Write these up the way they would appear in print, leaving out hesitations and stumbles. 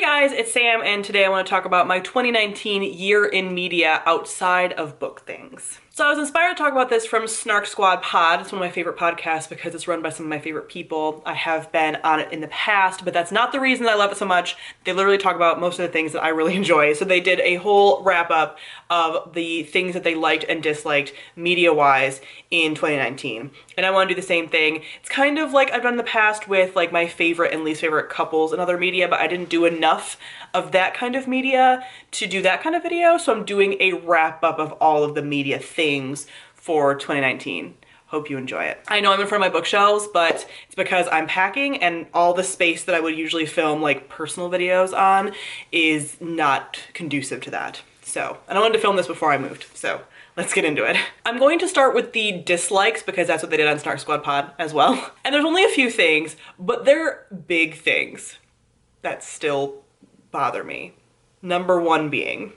Guys, it's Sam, and today I want to talk about my 2019 year in media outside of book things. So I was inspired to talk about this from Snark Squad Pod. It's one of my favorite podcasts because it's run by some of my favorite people. I have been on it in the past, but that's not the reason I love it so much. They literally talk about most of the things that I really enjoy. So they did a whole wrap up of the things that they liked and disliked media-wise in 2019. And I want to do the same thing. It's kind of like I've done in the past with like my favorite and least favorite couples and other media, but I didn't do enough of that kind of media to do that kind of video. So I'm doing a wrap up of all of the media things for 2019. Hope you enjoy it. I know I'm in front of my bookshelves, but it's because I'm packing and all the space that I would usually film like personal videos on is not conducive to that. So, and I wanted to film this before I moved, so let's get into it. I'm going to start with the dislikes because that's what they did on Snark Squad Pod as well. And there's only a few things, but they're big things that still bother me. Number one being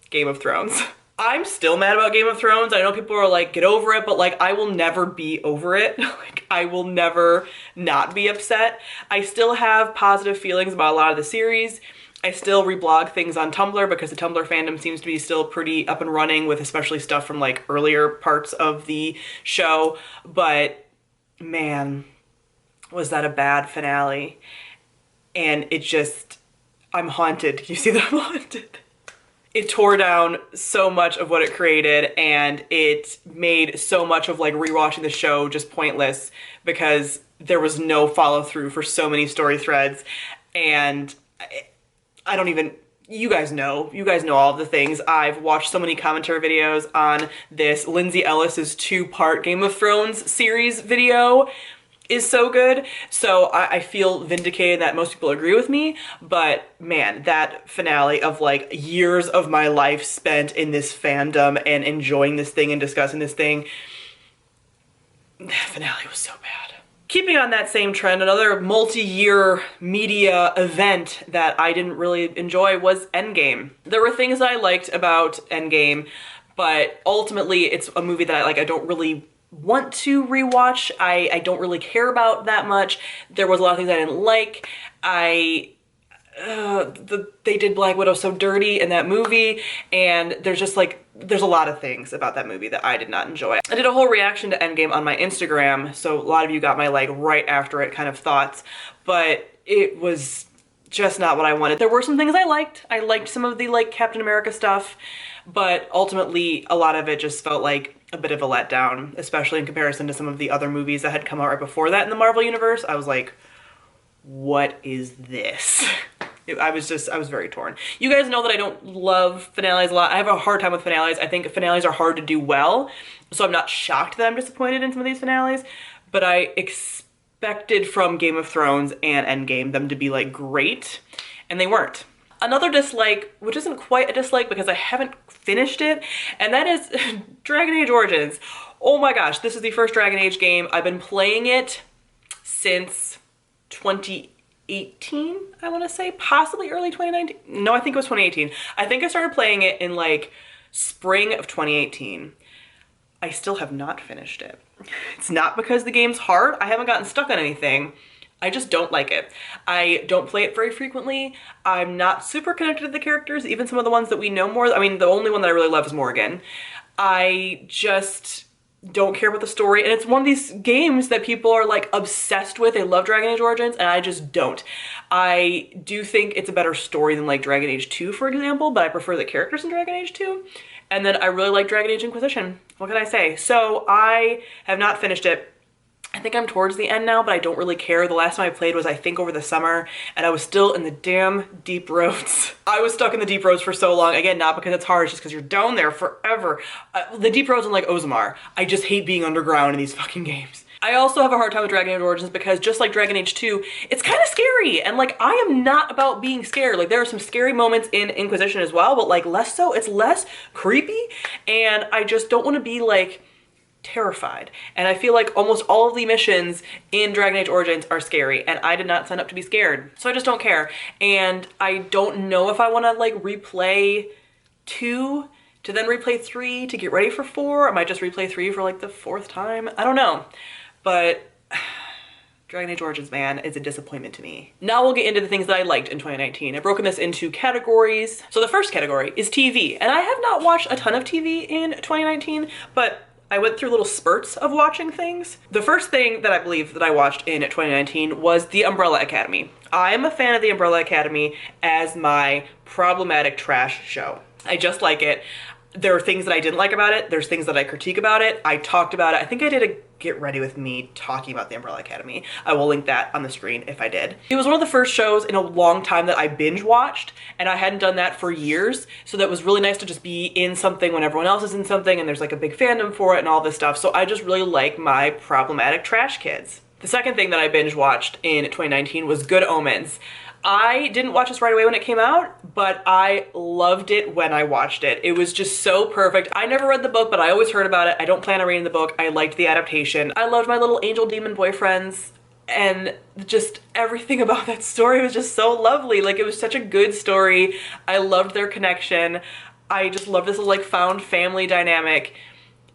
Game of Thrones. I'm still mad about Game of Thrones. I know people are like, get over it, but like, I will never be over it. Like, I will never not be upset. I still have positive feelings about a lot of the series. I still reblog things on Tumblr because the Tumblr fandom seems to be still pretty up and running with especially stuff from like earlier parts of the show. But man, was that a bad finale. And it just, I'm haunted. You see that I'm haunted? It tore down so much of what it created, and it made so much of like rewatching the show just pointless because there was no follow through for so many story threads. And I don't even, you guys know all of the things. I've watched so many commentary videos on this. Lindsey Ellis's 2-part Game of Thrones series video is so good. So I feel vindicated that most people agree with me, but man, that finale of like years of my life spent in this fandom and enjoying this thing and discussing this thing, that finale was so bad. Keeping on that same trend, another multi-year media event that I didn't really enjoy was Endgame. There were things that I liked about Endgame, but ultimately it's a movie that I don't really want to rewatch. I don't really care about that much. There was a lot of things I didn't like. They did Black Widow so dirty in that movie, and there's a lot of things about that movie that I did not enjoy. I did a whole reaction to Endgame on my Instagram, so a lot of you got my like right after it kind of thoughts, but it was just not what I wanted. There were some things I liked. I liked some of the like Captain America stuff, but ultimately a lot of it just felt like a bit of a letdown, especially in comparison to some of the other movies that had come out right before that in the Marvel Universe. I was like, what is this? I was very torn. You guys know that I don't love finales a lot. I have a hard time with finales. I think finales are hard to do well, so I'm not shocked that I'm disappointed in some of these finales, but I expected from Game of Thrones and Endgame them to be like great, and they weren't. Another dislike, which isn't quite a dislike because I haven't finished it, and that is Dragon Age Origins. Oh my gosh, this is the first Dragon Age game. I've been playing it since 2018, I want to say, possibly early 2019. No, I think it was 2018. I think I started playing it in like spring of 2018. I still have not finished it. It's not because the game's hard. I haven't gotten stuck on anything. I just don't like it. I don't play it very frequently. I'm not super connected to the characters, even some of the ones that we know more. I mean, the only one that I really love is Morgan. I just don't care about the story, and it's one of these games that people are like obsessed with. They love Dragon Age Origins, and I just don't. I do think it's a better story than like Dragon Age 2, for example, but I prefer the characters in Dragon Age 2. And then I really like Dragon Age Inquisition. What can I say? So I have not finished it. I think I'm towards the end now, but I don't really care. The last time I played was, I think, over the summer, and I was still in the damn deep roads. I was stuck in the deep roads for so long. Again, not because it's hard, it's just because you're down there forever. The deep roads in like Ozamar. I just hate being underground in these fucking games. I also have a hard time with Dragon Age Origins because just like Dragon Age 2, it's kind of scary, and like I am not about being scared. Like there are some scary moments in Inquisition as well, but like less so. It's less creepy, and I just don't want to be like terrified. And I feel like almost all of the missions in Dragon Age Origins are scary, and I did not sign up to be scared. So I just don't care. And I don't know if I want to like replay 2 to then replay 3 to get ready for 4. I might just replay 3 for like the 4th time. I don't know. But Dragon Age Origins, man, is a disappointment to me. Now we'll get into the things that I liked in 2019. I've broken this into categories. So the first category is TV, and I have not watched a ton of TV in 2019, but I went through little spurts of watching things. The first thing that I believe that I watched in 2019 was The Umbrella Academy. I am a fan of The Umbrella Academy as my problematic trash show. I just like it. There are things that I didn't like about it. There's things that I critique about it. I talked about it. I think I did a Get Ready With Me talking about The Umbrella Academy. I will link that on the screen if I did. It was one of the first shows in a long time that I binge watched, and I hadn't done that for years. So that was really nice to just be in something when everyone else is in something and there's like a big fandom for it and all this stuff. So I just really like my problematic trash kids. The second thing that I binge watched in 2019 was Good Omens. I didn't watch this right away when it came out, but I loved it when I watched it. It was just so perfect. I never read the book, but I always heard about it. I don't plan on reading the book. I liked the adaptation. I loved my little angel demon boyfriends, and just everything about that story was just so lovely. Like, it was such a good story. I loved their connection. I just loved this little like found family dynamic.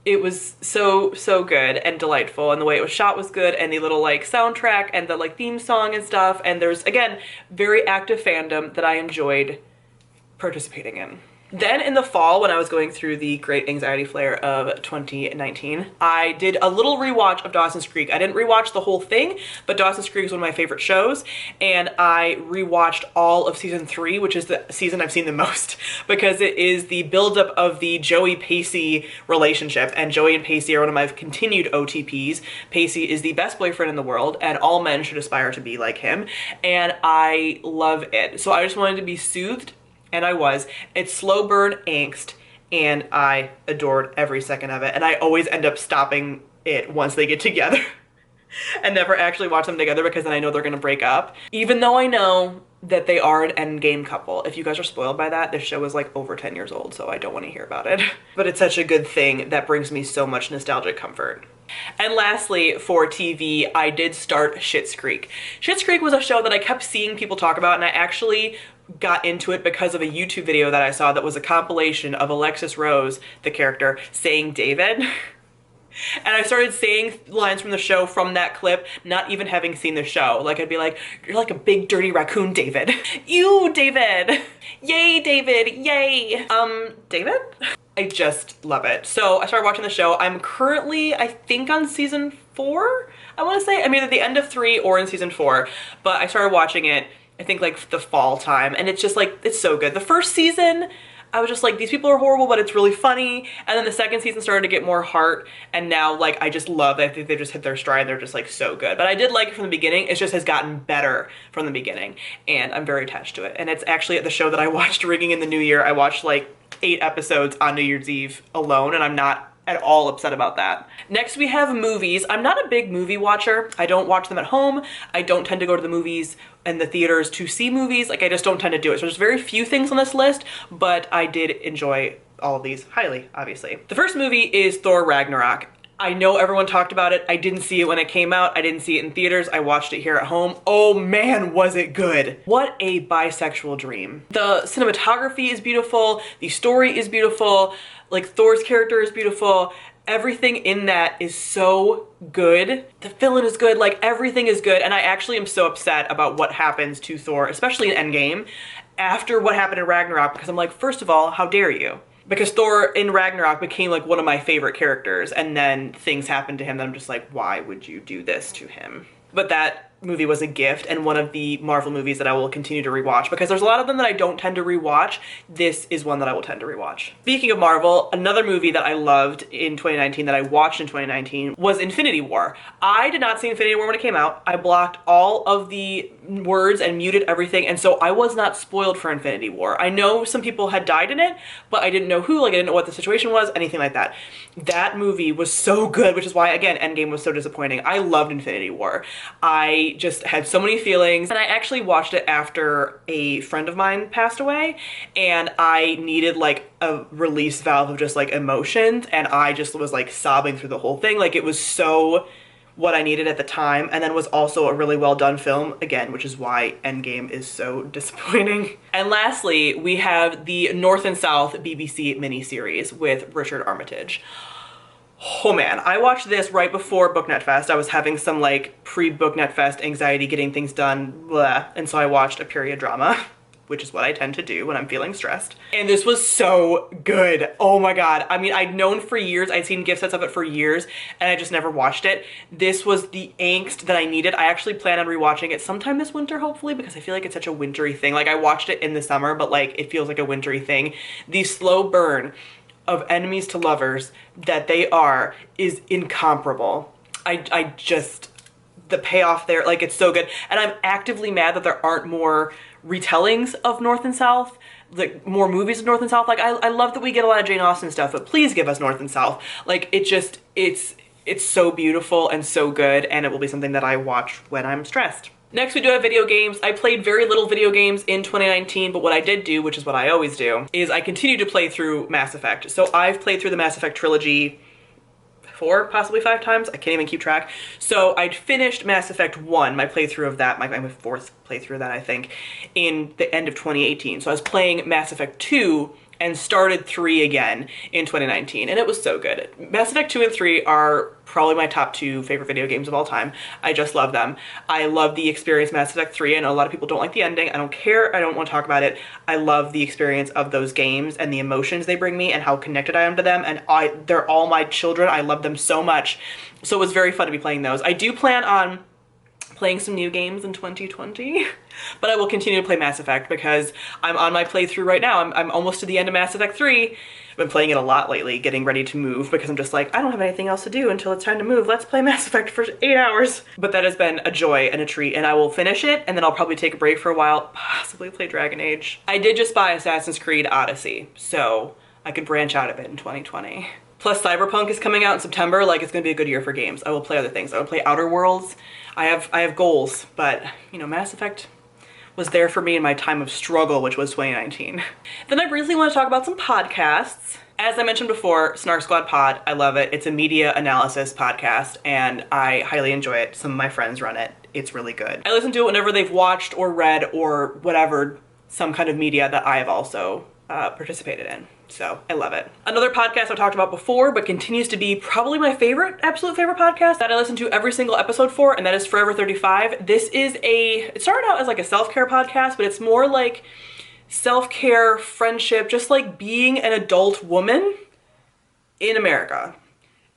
It was so good and delightful, and the way it was shot was good, and the little like soundtrack and the like theme song and stuff, and there's again very active fandom that I enjoyed participating in. Then in the fall, when I was going through the great anxiety flare of 2019, I did a little rewatch of Dawson's Creek. I didn't rewatch the whole thing, but Dawson's Creek is one of my favorite shows, and I rewatched all of season 3, which is the season I've seen the most, because it is the buildup of the Joey-Pacey relationship, and Joey and Pacey are one of my continued OTPs. Pacey is the best boyfriend in the world, and all men should aspire to be like him, and I love it. So I just wanted to be soothed, and I was. It's slow burn angst, and I adored every second of it. And I always end up stopping it once they get together and never actually watch them together, because then I know they're gonna break up. Even though I know that they are an endgame couple. If you guys are spoiled by that, this show is like over 10 years old, so I don't want to hear about it. But it's such a good thing that brings me so much nostalgic comfort. And lastly, for TV, I did start Schitt's Creek. Schitt's Creek was a show that I kept seeing people talk about, and I actually got into it because of a YouTube video that I saw that was a compilation of Alexis Rose, the character, saying David. And I started saying lines from the show from that clip, not even having seen the show. Like, I'd be like, "You're like a big dirty raccoon, David." "You, David." "Yay, David, yay." David? I just love it. So I started watching the show. I'm currently, I think, on season 4, I want to say. I'm either at the end of 3 or in season 4, but I started watching it, I think, like the fall time, and it's just like, it's so good. The first season, I was just like, these people are horrible, but it's really funny. And then the second season started to get more heart, and now like I just love it. I think they just hit their stride. They're just like so good. But I did like it from the beginning. It just has gotten better from the beginning, and I'm very attached to it. And it's actually the show that I watched ringing in the new year. I watched like 8 episodes on New Year's Eve alone, and I'm not at all upset about that. Next we have movies. I'm not a big movie watcher. I don't watch them at home. I don't tend to go to the movies and the theaters to see movies. Like, I just don't tend to do it. So there's very few things on this list, but I did enjoy all of these highly, obviously. The first movie is Thor Ragnarok. I know everyone talked about it. I didn't see it when it came out. I didn't see it in theaters. I watched it here at home. Oh man, was it good. What a bisexual dream. The cinematography is beautiful. The story is beautiful. Like, Thor's character is beautiful. Everything in that is so good. The villain is good. Like, everything is good. And I actually am so upset about what happens to Thor, especially in Endgame, after what happened in Ragnarok, because I'm like, first of all, how dare you? Because Thor in Ragnarok became like one of my favorite characters, and then things happened to him that I'm just like, why would you do this to him? But that movie was a gift, and one of the Marvel movies that I will continue to rewatch, because there's a lot of them that I don't tend to rewatch. This is one that I will tend to rewatch. Speaking of Marvel, another movie that I loved in 2019, that I watched in 2019, was Infinity War. I did not see Infinity War when it came out. I blocked all of the words and muted everything, and so I was not spoiled for Infinity War. I know some people had died in it, but I didn't know who, like I didn't know what the situation was, anything like that. That movie was so good, which is why, again, Endgame was so disappointing. I loved Infinity War. I just had so many feelings, and I actually watched it after a friend of mine passed away, and I needed like a release valve of just like emotions, and I just was like sobbing through the whole thing. Like, it was so what I needed at the time, and then was also a really well done film, again, which is why Endgame is so disappointing. And lastly, we have the North and South BBC miniseries with Richard Armitage. Oh man, I watched this right before BookNet Fest. I was having some like pre-BookNet Fest anxiety getting things done, blah, and so I watched a period drama, which is what I tend to do when I'm feeling stressed. And this was so good. Oh my God. I mean, I'd known for years, I'd seen gift sets of it for years, and I just never watched it. This was the angst that I needed. I actually plan on rewatching it sometime this winter, hopefully, because I feel like it's such a wintry thing. Like I watched it in the summer, but like it feels like a wintry thing. The slow burn of enemies to lovers that they are is incomparable. I just, the payoff there, like it's so good. And I'm actively mad that there aren't more retellings of North and South, like more movies of North and South. Like I love that we get a lot of Jane Austen stuff, but please give us North and South. Like it just, it's so beautiful and so good, and it will be something that I watch when I'm stressed. Next, we do have video games. I played very little video games in 2019, but what I did do, which is what I always do, is I continue to play through Mass Effect. So I've played through the Mass Effect trilogy 4, possibly 5 times. I can't even keep track. So I'd finished Mass Effect 1, my playthrough of that, my 4th playthrough of that, I think, in the end of 2018. So I was playing Mass Effect 2 and started 3 again in 2019, and it was so good. Mass Effect 2 and 3 are probably my top 2 favorite video games of all time. I just love them. I love the experience Mass Effect 3. I know a lot of people don't like the ending. I don't care. I don't want to talk about it. I love the experience of those games and the emotions they bring me and how connected I am to them, and they're all my children. I love them so much. So it was very fun to be playing those. I do plan on playing some new games in 2020, but I will continue to play Mass Effect because I'm on my playthrough right now. I'm almost to the end of Mass Effect 3. I've been playing it a lot lately, getting ready to move because I'm just like, I don't have anything else to do until it's time to move. Let's play Mass Effect for 8 hours. But that has been a joy and a treat, and I will finish it, and then I'll probably take a break for a while, possibly play Dragon Age. I did just buy Assassin's Creed Odyssey, so I could branch out a bit in 2020. Plus Cyberpunk is coming out in September. Like, it's gonna be a good year for games. I will play other things. I will play Outer Worlds. I have goals, but you know, Mass Effect was there for me in my time of struggle, which was 2019. Then I briefly want to talk about some podcasts. As I mentioned before, Snark Squad Pod, I love it. It's a media analysis podcast, and I highly enjoy it. Some of my friends run it. It's really good. I listen to it whenever they've watched or read or whatever, some kind of media that I have also participated in. So I love it. Another podcast I've talked about before, but continues to be probably my favorite, absolute favorite podcast that I listen to every single episode for, and that is Forever 35. This is it started out as like a self-care podcast, but it's more like self-care, friendship, just like being an adult woman in America.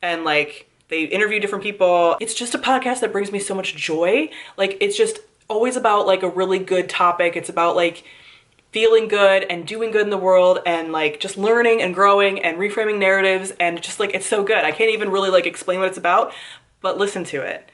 And like, they interview different people. It's just a podcast that brings me so much joy. Like, it's just always about like a really good topic. It's about like feeling good and doing good in the world and like just learning and growing and reframing narratives, and just like, it's so good. I can't even really like explain what it's about, but listen to it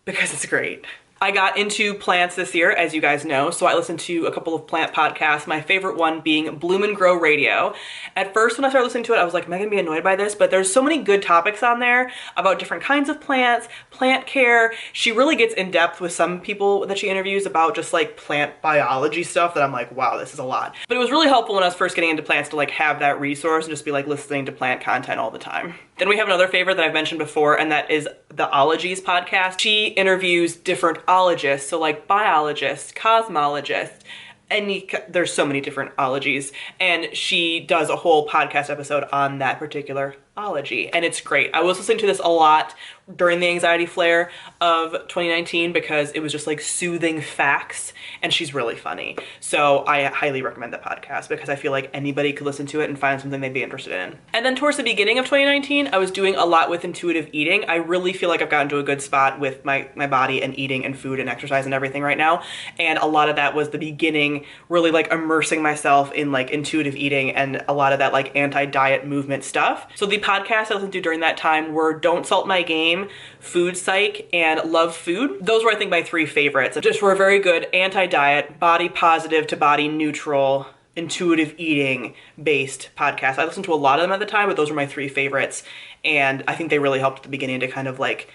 because it's great. I got into plants this year, as you guys know, so I listened to a couple of plant podcasts, my favorite one being Bloom and Grow Radio. At first, when I started listening to it, I was like, am I gonna be annoyed by this? But there's so many good topics on there about different kinds of plants, plant care. She really gets in depth with some people that she interviews about just like plant biology stuff that I'm like, wow, this is a lot. But it was really helpful when I was first getting into plants to like have that resource and just be like listening to plant content all the time. Then we have another favorite that I've mentioned before, and that is the Ologies podcast. She interviews different ologists, so like biologists, cosmologists, and there's so many different ologies, and she does a whole podcast episode on that particular ology, and it's great. I was listening to this a lot during the anxiety flare of 2019 because it was just like soothing facts, and she's really funny. So I highly recommend that podcast because I feel like anybody could listen to it and find something they'd be interested in. And then towards the beginning of 2019, I was doing a lot with intuitive eating. I really feel like I've gotten to a good spot with my body and eating and food and exercise and everything right now. And a lot of that was the beginning, really like immersing myself in like intuitive eating and a lot of that like anti-diet movement stuff. So the podcasts I listened to during that time were Don't Salt My Game, Food Psych, and Love Food. Those were, I think, my 3 favorites. Just were very good anti-diet, body positive to body neutral, intuitive eating based podcasts. I listened to a lot of them at the time, but those were my 3 favorites. And I think they really helped at the beginning to kind of like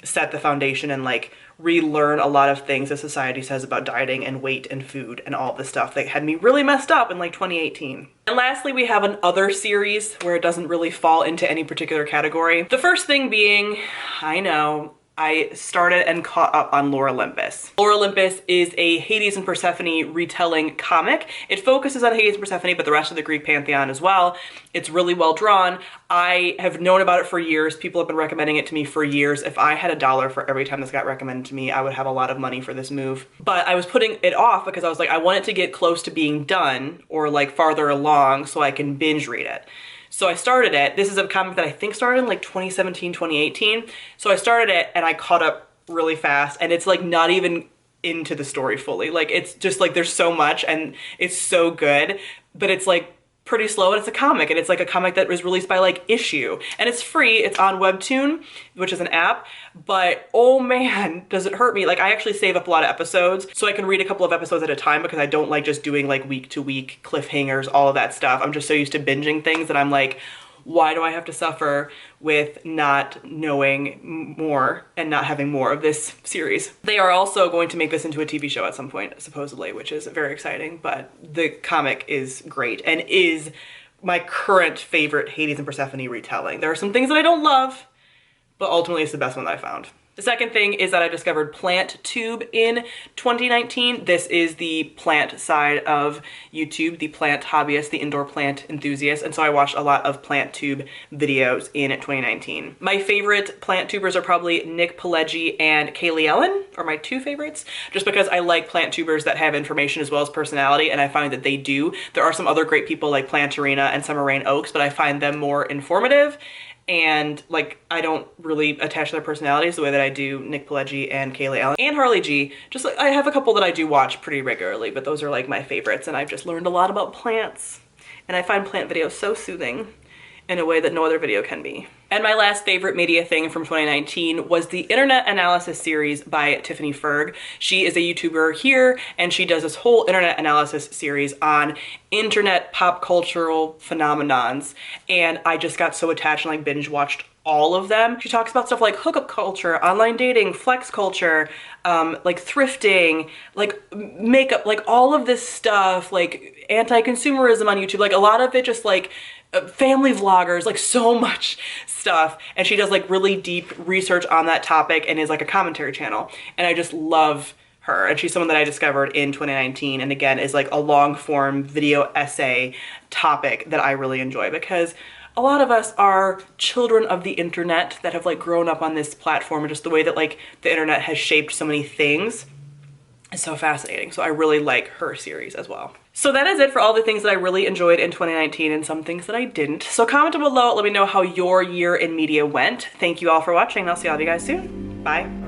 set the foundation and like relearn a lot of things that society says about dieting and weight and food and all this stuff that had me really messed up in like 2018. And lastly, we have an other series where it doesn't really fall into any particular category. The first thing being, I know, I started and caught up on Lore Olympus. Lore Olympus is a Hades and Persephone retelling comic. It focuses on Hades and Persephone, but the rest of the Greek pantheon as well. It's really well drawn. I have known about it for years. People have been recommending it to me for years. If I had $1 for every time this got recommended to me, I would have a lot of money for this move. But I was putting it off because I was like, I want it to get close to being done or like farther along so I can binge read it. So I started it. This is a comic that I think started in like 2017, 2018. So I started it and I caught up really fast, and it's like not even into the story fully. Like it's just like there's so much and it's so good, but it's like pretty slow, and it's a comic, and it's like a comic that was released by like Issue, and it's free. It's on Webtoon, which is an app, but oh man, does it hurt me. Like I actually save up a lot of episodes so I can read a couple of episodes at a time because I don't like just doing like week to week cliffhangers, all of that stuff. I'm just so used to binging things that I'm like, why do I have to suffer with not knowing more and not having more of this series? They are also going to make this into a TV show at some point, supposedly, which is very exciting, but the comic is great and is my current favorite Hades and Persephone retelling. There are some things that I don't love, but ultimately it's the best one that I found. The second thing is that I discovered PlantTube in 2019. This is the plant side of YouTube, the plant hobbyist, the indoor plant enthusiast, and so I watched a lot of PlantTube videos in 2019. My favorite plant tubers are probably Nick Pileggi and Kaylee Ellen are my two favorites, just because I like plant tubers that have information as well as personality, and I find that they do. There are some other great people like Plantarina and Summer Rain Oaks, but I find them more informative. And like, I don't really attach their personalities the way that I do Nick Pileggi and Kaylee Allen and Harley G. Just like, I have a couple that I do watch pretty regularly, but those are like my favorites, and I've just learned a lot about plants. And I find plant videos so soothing in a way that no other video can be. And my last favorite media thing from 2019 was the Internet Analysis series by Tiffany Ferg. She is a YouTuber here, and she does this whole internet analysis series on internet pop cultural phenomenons. And I just got so attached and like binge watched all of them. She talks about stuff like hookup culture, online dating, flex culture, like thrifting, like makeup, like all of this stuff, like anti-consumerism on YouTube, like a lot of it just like family vloggers, like so much stuff. And she does like really deep research on that topic and is like a commentary channel. And I just love her. And she's someone that I discovered in 2019. And again, is like a long form video essay topic that I really enjoy, because a lot of us are children of the internet that have like grown up on this platform, and just the way that like the internet has shaped so many things is so fascinating. So I really like her series as well. So that is it for all the things that I really enjoyed in 2019 and some things that I didn't. So comment below, let me know how your year in media went. Thank you all for watching, and I'll see all of you guys soon. Bye.